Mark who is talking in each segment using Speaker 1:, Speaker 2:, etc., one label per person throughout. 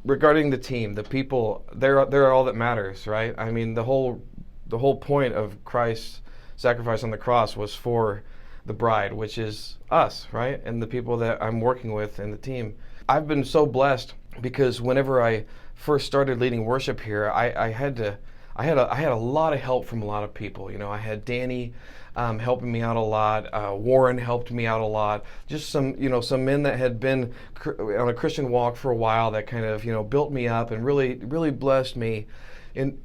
Speaker 1: Regarding the team, the people, they're all that matters, right? I mean, the whole point of Christ's sacrifice on the cross was for the bride, which is us, right? And the people that I'm working with in the team. I've been so blessed because whenever I first started leading worship here, I had a lot of help from a lot of people. I had Danny helping me out a lot. Warren helped me out a lot. Just some men that had been on a Christian walk for a while that kind of built me up and really blessed me, and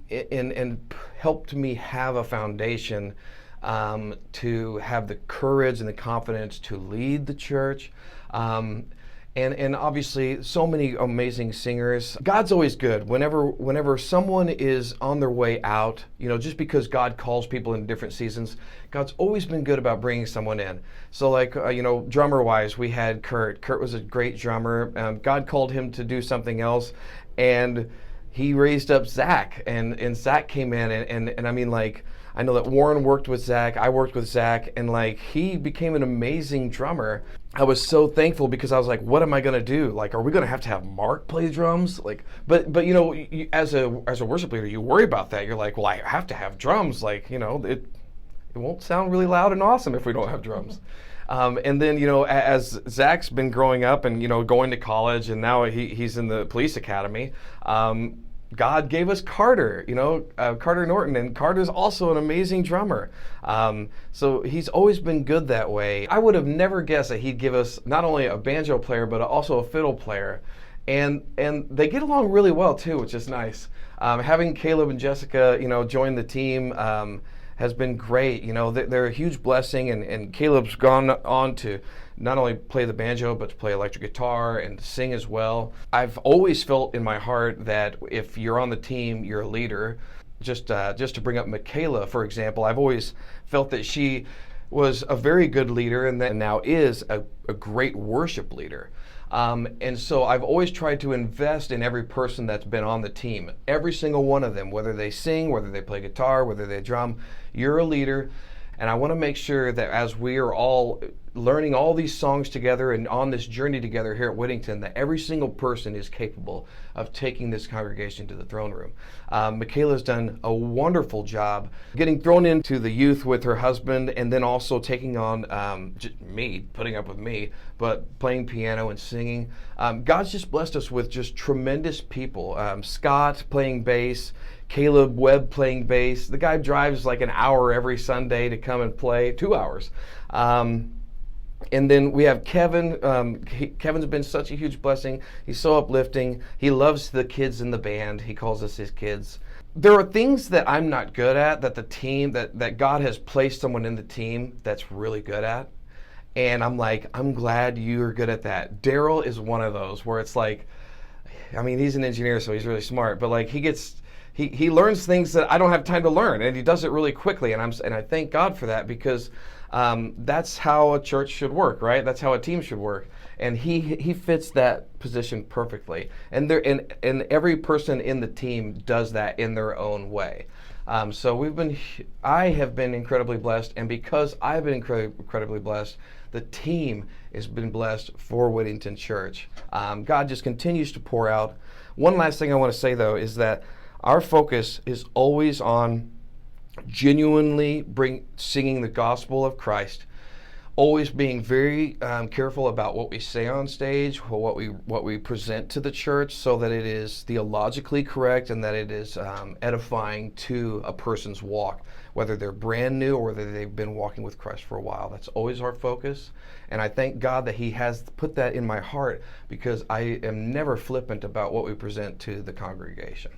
Speaker 1: helped me have a foundation to have the courage and the confidence to lead the church. And obviously so many amazing singers. God's always good. Whenever someone is on their way out, just because God calls people in different seasons, God's always been good about bringing someone in. So like, drummer wise, we had Kurt. Kurt was a great drummer. God called him to do something else, and he raised up Zach, and Zach came in, and I mean, like, I know that Warren worked with Zach, I worked with Zach, and like, he became an amazing drummer. I was so thankful because I was like, what am I gonna do? Like, are we gonna have to have Mark play drums? Like, but as a worship leader, you worry about that. You're like, well, I have to have drums. Like, it won't sound really loud and awesome if we don't have drums. And then, as Zach's been growing up and, going to college, and now he's in the police academy, God gave us Carter, Carter Norton, and Carter's also an amazing drummer. So he's always been good that way. I would have never guessed that he'd give us not only a banjo player, but also a fiddle player. And they get along really well too, which is nice. Having Caleb and Jessica, join the team, has been great. They're a huge blessing, and Caleb's gone on to not only play the banjo, but to play electric guitar and to sing as well. I've always felt in my heart that if you're on the team, you're a leader. Just to bring up Michaela, for example, I've always felt that she was a very good leader, and that now is a great worship leader. And so I've always tried to invest in every person that's been on the team, every single one of them, whether they sing, whether they play guitar, whether they drum. You're a leader, and I want to make sure that as we are all learning all these songs together and on this journey together here at Whittington, that every single person is capable of taking this congregation to the throne room. Michaela's done a wonderful job getting thrown into the youth with her husband, and then also taking on me, putting up with me, but playing piano and singing. God's just blessed us with just tremendous people. Scott playing bass, Caleb Webb playing bass. The guy drives like an hour every Sunday to come and play, 2 hours. And then we have Kevin. Kevin's been such a huge blessing. He's so uplifting. He loves the kids in the band. He calls us his kids. There are things that I'm not good at that the team, that God has placed someone in the team that's really good at. And I'm like, I'm glad you're good at that. Daryl is one of those where it's like, I mean, he's an engineer, so he's really smart, but like he learns things that I don't have time to learn, and he does it really quickly, and I thank God for that, because that's how a church should work, right? That's how a team should work, and he fits that position perfectly. And every person in the team does that in their own way. So I have been incredibly blessed, and because I've been incredibly blessed, the team has been blessed for Whittington Church. God just continues to pour out. One last thing I want to say, though, is that our focus is always on genuinely singing the gospel of Christ, always being very careful about what we say on stage, what we present to the church, so that it is theologically correct and that it is edifying to a person's walk, whether they're brand new or whether they've been walking with Christ for a while. That's always our focus, and I thank God that He has put that in my heart, because I am never flippant about what we present to the congregation.